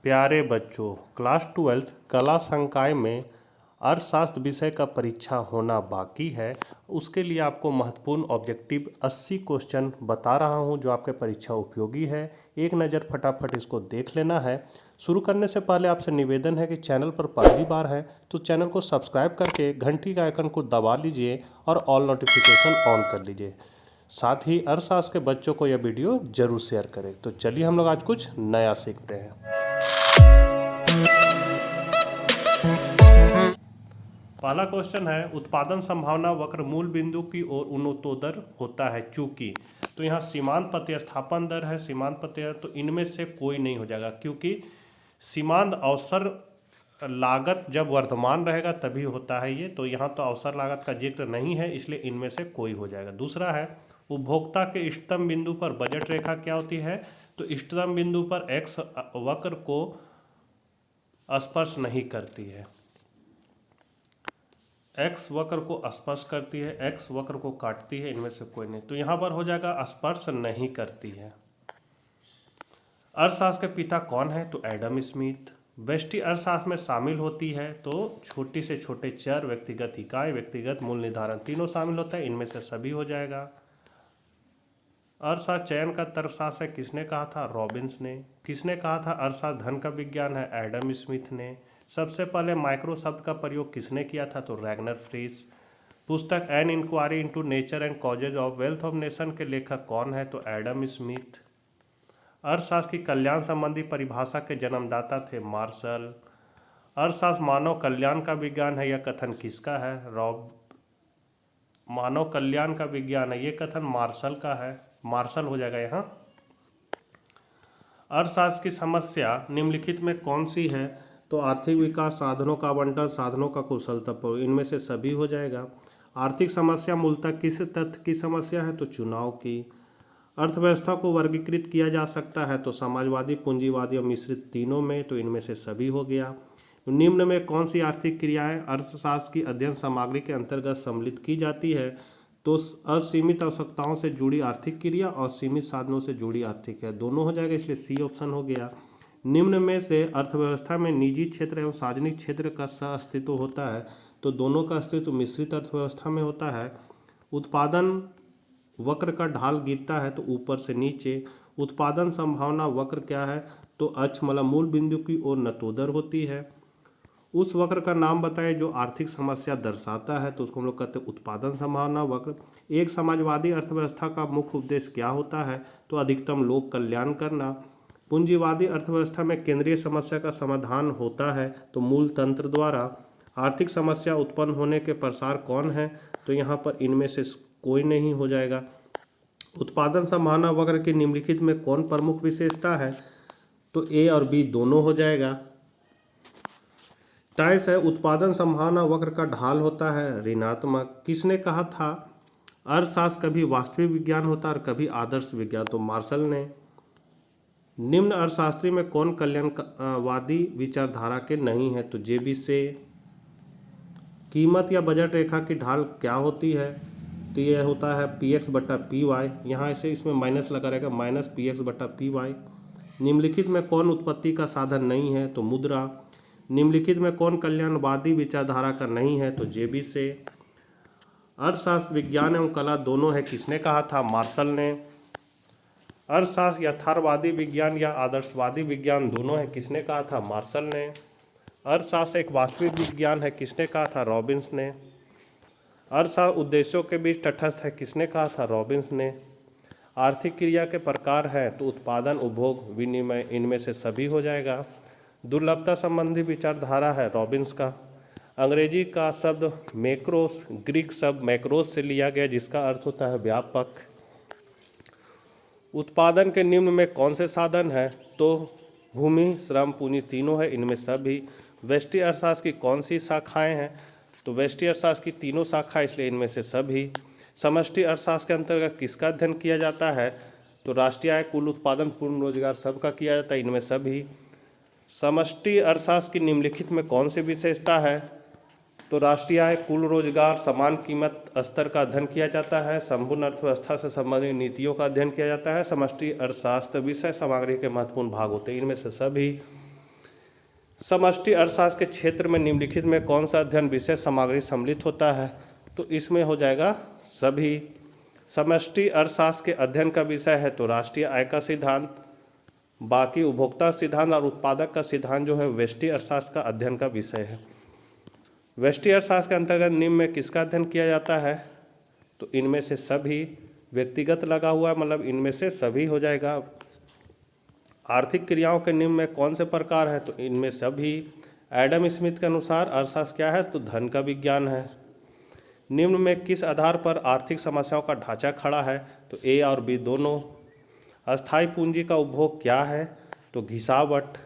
प्यारे बच्चों, क्लास 12 कला संकाय में अर्थशास्त्र विषय का परीक्षा होना बाकी है। उसके लिए आपको महत्वपूर्ण ऑब्जेक्टिव 80 क्वेश्चन बता रहा हूं जो आपके परीक्षा उपयोगी है। एक नज़र फटाफट इसको देख लेना है। शुरू करने से पहले आपसे निवेदन है कि चैनल पर पहली बार है तो चैनल को सब्सक्राइब करके घंटी का आइकन को दबा लीजिए और ऑल नोटिफिकेशन ऑन कर लीजिए। साथ ही अर्थशास्त्र के बच्चों को यह वीडियो जरूर शेयर करें। तो चलिए हम लोग आज कुछ नया सीखते हैं। पहला क्वेश्चन है, उत्पादन संभावना वक्र मूल बिंदु की ओर उन्नतोदर होता है चूंकि। तो यहाँ सीमांत प्रतिस्थापन दर है, सीमांत प्रत्यय, तो इनमें से कोई नहीं हो जाएगा क्योंकि सीमांत अवसर लागत जब वर्तमान रहेगा तभी होता है ये। तो यहाँ तो अवसर लागत का जिक्र नहीं है, इसलिए इनमें से कोई हो जाएगा। दूसरा है, उपभोक्ता के इष्टतम बिंदु पर बजट रेखा क्या होती है। तो इष्टतम बिंदु पर एक्स वक्र को स्पर्श नहीं करती है, एक्स वक्र को स्पर्श करती है, एक्स वक्र को काटती है, इनमें से कोई नहीं। तो यहाँ पर हो जाएगा स्पर्श नहीं करती है। अर्थशास्त्र के पिता कौन है। तो एडम स्मिथ। व्यष्टि अर्थशास्त्र में शामिल होती है तो छोटी से छोटे चर, व्यक्तिगत इकाई, व्यक्तिगत मूल्य निर्धारण तीनों शामिल होता है, इनमें से सभी हो जाएगा। अर्थशास्त्र चयन का तर्कशास्त्र है, किसने कहा था। रॉबिन्स ने। किसने कहा था अर्थशास्त्र धन का विज्ञान है। एडम स्मिथ ने। सबसे पहले माइक्रो शब्द का प्रयोग किसने किया था। तो रैगनर फ्रीज। पुस्तक an inquiry into nature and causes of wealth of nation के लेखक कौन है। तो एडम स्मिथ। अर्थशास्त्र की कल्याण संबंधी परिभाषा के जन्मदाता थे मार्शल। अर्थशास्त्र मानव कल्याण का विज्ञान है, यह कथन किसका है। मानव कल्याण का विज्ञान है, यह कथन मार्शल का है, मार्शल हो जाएगा यहाँ। अर्थशास्त्र की समस्या निम्नलिखित में कौन सी है। तो आर्थिक विकास, साधनों का आवंटन, साधनों का कुशलतापूर्वक, इनमें से सभी हो जाएगा। आर्थिक समस्या मूलतः किस तथ्य की समस्या है। तो चुनाव की। अर्थव्यवस्था को वर्गीकृत किया जा सकता है तो समाजवादी, पूंजीवादी और मिश्रित तीनों में, तो इनमें से सभी हो गया। निम्न में कौन सी आर्थिक क्रियाएं अर्थशास्त्र की अध्ययन सामग्री के अंतर्गत सम्मिलित की जाती है। तो असीमित आवश्यकताओं से जुड़ी आर्थिक क्रिया और सीमित साधनों से जुड़ी आर्थिक क्रिया, दोनों हो जाएगा, इसलिए सी ऑप्शन हो गया। निम्न में से अर्थव्यवस्था में निजी क्षेत्र एवं सार्वजनिक क्षेत्र का सह अस्तित्व होता है। तो दोनों का अस्तित्व मिश्रित अर्थव्यवस्था में होता है। उत्पादन वक्र का ढाल गिरता है तो ऊपर से नीचे। उत्पादन संभावना वक्र क्या है। तो अक्ष मतलब मूल बिंदु की ओर नतोदर होती है। उस वक्र का नाम बताएं जो आर्थिक समस्या दर्शाता है, तो उसको हम लोग कहते हैं उत्पादन संभावना वक्र। एक समाजवादी अर्थव्यवस्था का मुख्य उद्देश्य क्या होता है। तो अधिकतम लोक कल्याण करना। पूंजीवादी अर्थव्यवस्था में केंद्रीय समस्या का समाधान होता है तो मूल तंत्र द्वारा। आर्थिक समस्या उत्पन्न होने के प्रसार कौन है। तो यहाँ पर इनमें से कोई नहीं हो जाएगा। उत्पादन संभावना वक्र की निम्नलिखित में कौन प्रमुख विशेषता है। तो ए और बी दोनों हो जाएगा। टाइस है, उत्पादन संभावना वक्र का ढाल होता है ऋणात्मक। किसने कहा था अर्थशास्त्र कभी वास्तविक विज्ञान होता है और कभी आदर्श विज्ञान। तो मार्शल ने। निम्न अर्थशास्त्री में कौन कल्याणवादी विचारधारा के नहीं है। तो जेबी से। कीमत या बजट रेखा की ढाल क्या होती है। तो यह होता है px बटा पी वाई, यहाँ से इसमें माइनस लगा रहेगा, माइनस px बटा पी वाई। निम्नलिखित में कौन उत्पत्ति का साधन नहीं है। तो मुद्रा। निम्नलिखित में कौन कल्याणवादी विचारधारा का नहीं है। तो जेबी से। अर्थशास्त्र विज्ञान एवं कला दोनों है, किसने कहा था। मार्शल ने। अर्थशास्त्र यथार्थवादी विज्ञान या आदर्शवादी विज्ञान दोनों है, किसने कहा था। मार्शल ने। अर्थशास्त्र एक वास्तविक विज्ञान है, किसने कहा था। रॉबिन्स ने। अर्थशास्त्र उद्देश्यों के बीच तटस्थ है, किसने कहा था। रॉबिन्स ने। आर्थिक क्रिया के प्रकार है तो उत्पादन, उपभोग, विनिमय, इनमें से सभी हो जाएगा। दुर्लभता संबंधी विचारधारा है रॉबिन्स का। अंग्रेजी का शब्द मैक्रोस ग्रीक शब्द मैक्रोस से लिया गया जिसका अर्थ होता है व्यापक। उत्पादन के निम्न में कौन से साधन है। तो भूमि, श्रम, पूंजी तीनों है, इनमें सभी। व्यष्टि अर्थशास्त्र की कौन सी शाखाएं हैं। तो व्यष्टि अर्थशास्त्र की तीनों शाखा, इसलिए इनमें से सभी। समष्टि अर्थशास्त्र के अंतर्गत किसका अध्ययन किया जाता है। तो राष्ट्रीय आय, कुल उत्पादन, पूर्ण रोजगार सबका किया जाता है, इनमें सभी। समष्टि अर्थशास्त्र की निम्नलिखित में कौन सी विशेषता है। तो राष्ट्रीय आय, कुल रोजगार, समान कीमत स्तर का अध्ययन किया जाता है। संपूर्ण अर्थव्यवस्था से संबंधित नीतियों का अध्ययन किया जाता है। समष्टि अर्थशास्त्र विषय सामग्री के महत्वपूर्ण भाग होते हैं, इनमें से सभी। समष्टि अर्थशास्त्र के क्षेत्र में निम्नलिखित में कौन सा अध्ययन विषय सामग्री सम्मिलित होता है? तो इसमें हो जाएगा सभी। समष्टि अर्थशास्त्र के अध्ययन का विषय है तो राष्ट्रीय आय का सिद्धांत, बाकी उपभोक्ता सिद्धांत और उत्पादक का सिद्धांत जो है व्यष्टि अर्थशास्त्र का अध्ययन का विषय है। व्यष्टि अर्थशास्त्र के अंतर्गत निम्न में किसका अध्ययन किया जाता है? तो इनमें से सभी। व्यक्तिगत लगा हुआ है मतलब इनमें से सभी हो जाएगा। आर्थिक क्रियाओं के निम्न में कौन से प्रकार है? तो इनमें सभी। एडम स्मिथ के अनुसार अर्थशास्त्र क्या है? तो धन का विज्ञान है। निम्न में किस आधार पर आर्थिक समस्याओं का ढांचा खड़ा है? तो ए और बी दोनों। अस्थायी पूंजी का उपभोग क्या है? तो घिसावट।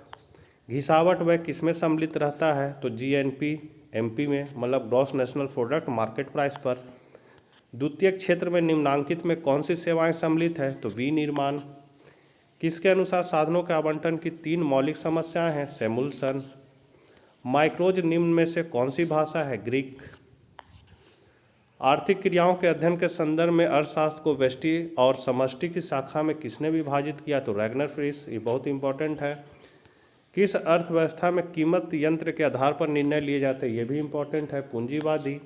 घिसावट वह किस में सम्मिलित रहता है? तो जीएनपी एमपी में, मतलब gross national product market price पर। द्वितीय क्षेत्र में निम्नांकित में कौन सी सेवाएं सम्मिलित है? तो विनिर्माण। किसके अनुसार साधनों के आवंटन की 3 मौलिक समस्याएं हैं? सैमुलसन। माइक्रोज निम्न में से कौन सी भाषा है? ग्रीक। आर्थिक क्रियाओं के अध्ययन के संदर्भ में अर्थशास्त्र को व्यष्टि और समष्टि की शाखा में किसने विभाजित किया? तो रैगनर फ्रिश। ये बहुत इंपॉर्टेंट है। किस अर्थव्यवस्था में कीमत यंत्र के आधार पर निर्णय लिए जाते हैं? ये भी इंपॉर्टेंट है। पूंजीवादी।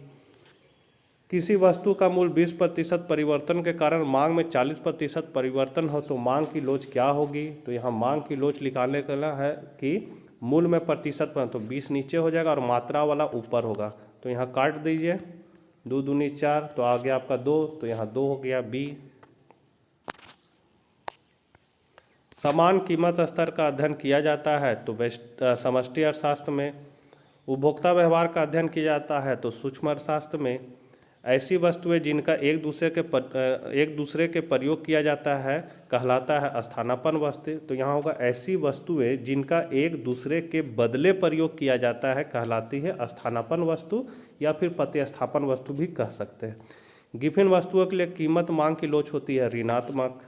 किसी वस्तु का मूल्य 20% परिवर्तन के कारण मांग में 40% परिवर्तन हो तो मांग की लोच क्या होगी? तो यहाँ मांग की लोच निकालने के लिए है कि मूल्य में प्रतिशत पर, तो 20 नीचे हो जाएगा और मात्रा वाला ऊपर होगा। तो यहाँ काट दीजिए, 2 दूनी 4, तो आ गया आपका 2, तो यहाँ 2 हो गया बी। समान कीमत स्तर का अध्ययन किया जाता है तो समष्टि अर्थशास्त्र में। उपभोक्ता व्यवहार का अध्ययन किया जाता है तो सूक्ष्म अर्थशास्त्र में। ऐसी वस्तुएं जिनका एक दूसरे के प्रयोग किया जाता है कहलाता है स्थानापन्न वस्तु। तो यहाँ होगा ऐसी वस्तुएं जिनका एक दूसरे के बदले प्रयोग किया जाता है कहलाती है स्थानापन्न वस्तु या फिर प्रतिस्थापन वस्तु भी कह सकते हैं। गिफिन वस्तुओं के लिए कीमत मांग की लोच होती है ऋणात्मक।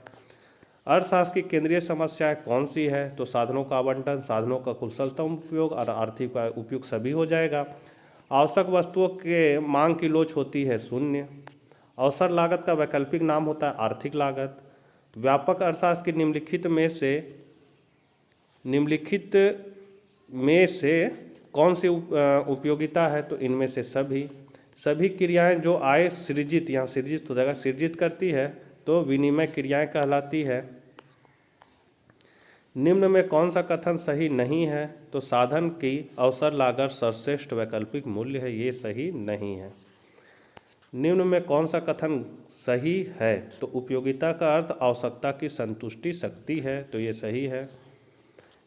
अर्थशास्त्र की केंद्रीय समस्याएं कौन सी है? तो साधनों का आवंटन, साधनों का कुशलतम उपयोग और आर्थिक उपयोग सभी हो जाएगा। आवश्यक वस्तुओं के मांग की लोच होती है शून्य। अवसर लागत का वैकल्पिक नाम होता है आर्थिक लागत। व्यापक अर्थशास्त्र की निम्नलिखित में से कौन सी उपयोगिता है? तो इनमें से सभी। सभी क्रियाएं जो आय सृजित, यहाँ सृजित हो जाएगा, सृजित करती है तो विनिमय क्रियाएं कहलाती है। निम्न में कौन सा कथन सही नहीं है? तो साधन की अवसर लागत सर्वश्रेष्ठ वैकल्पिक मूल्य है, ये सही नहीं है। निम्न में कौन सा कथन सही है? तो उपयोगिता का अर्थ आवश्यकता की संतुष्टि शक्ति है, तो ये सही है।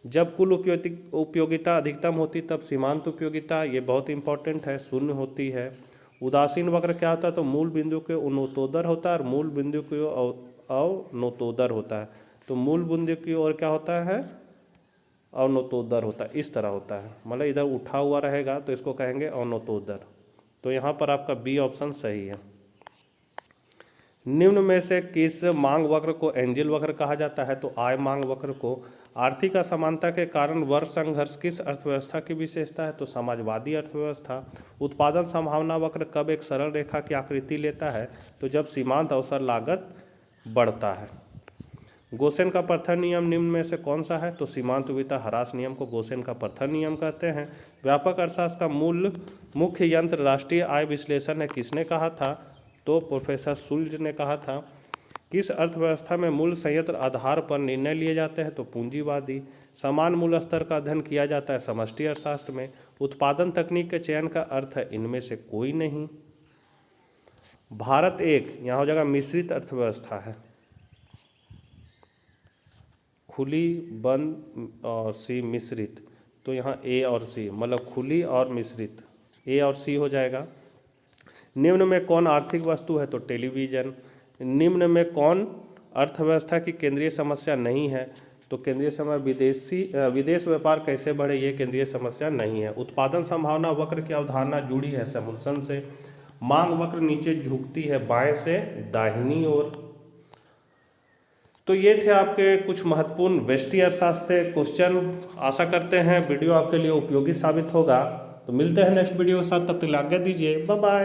जब कुल उपयोगिता अधिकतम होती तब सीमांत उपयोगिता, ये बहुत इंपॉर्टेंट है, शून्य होती है। उदासीन वक्र क्या होता है? तो मूल बिंदु के उन्नतोदर होता है और मूल बिंदु की अवनतोदर होता है। तो मूल बिंदु की ओर क्या होता है? अवनतोदर होता है, इस तरह होता है, मतलब इधर उठा हुआ रहेगा तो इसको कहेंगे अवनतोदर। तो यहाँ पर आपका बी ऑप्शन सही है। निम्न में से किस मांग वक्र को एंजिल वक्र कहा जाता है? तो आय मांग वक्र को। आर्थिक असमानता के कारण वर्ग संघर्ष किस अर्थव्यवस्था की विशेषता है? तो समाजवादी अर्थव्यवस्था। उत्पादन संभावना वक्र कब एक सरल रेखा की आकृति लेता है? तो जब सीमांत अवसर लागत बढ़ता है। गोसेन का प्रथम नियम निम्न में से कौन सा है? तो सीमांत उपयोगिता ह्रास नियम को गोसेन का प्रथम नियम कहते हैं। व्यापक अर्थशास्त्र का मुख्य यंत्र राष्ट्रीय आय विश्लेषण है, किसने कहा था? तो प्रोफेसर शुल्ज ने कहा था। किस अर्थव्यवस्था में मूल्य संयंत्र आधार पर निर्णय लिए जाते हैं? तो पूंजीवादी। समान मूल्य स्तर का अध्ययन किया जाता है समष्टि अर्थशास्त्र में। उत्पादन तकनीक के चयन का अर्थ है इनमें से कोई नहीं। भारत एक, यहाँ हो जाएगा मिश्रित अर्थव्यवस्था है, खुली, बंद और सी मिश्रित। तो यहाँ ए और सी, मतलब खुली और मिश्रित, ए और सी हो जाएगा। निम्न में कौन आर्थिक वस्तु है? तो टेलीविज़न। निम्न में कौन अर्थव्यवस्था की केंद्रीय समस्या नहीं है? तो केंद्रीय समस्या विदेश व्यापार कैसे बढ़े, ये केंद्रीय समस्या नहीं है। उत्पादन संभावना वक्र की अवधारणा जुड़ी है सैमुलसन से। मांग वक्र नीचे झुकती है बाएं से दाहिनी ओर। तो ये थे आपके कुछ महत्वपूर्ण व्यष्टि अर्थशास्त्र के क्वेश्चन। आशा करते हैं वीडियो आपके लिए उपयोगी साबित होगा। तो मिलते हैं नेक्स्ट वीडियो के साथ, तब तक आज्ञा दीजिए, बाय बाय।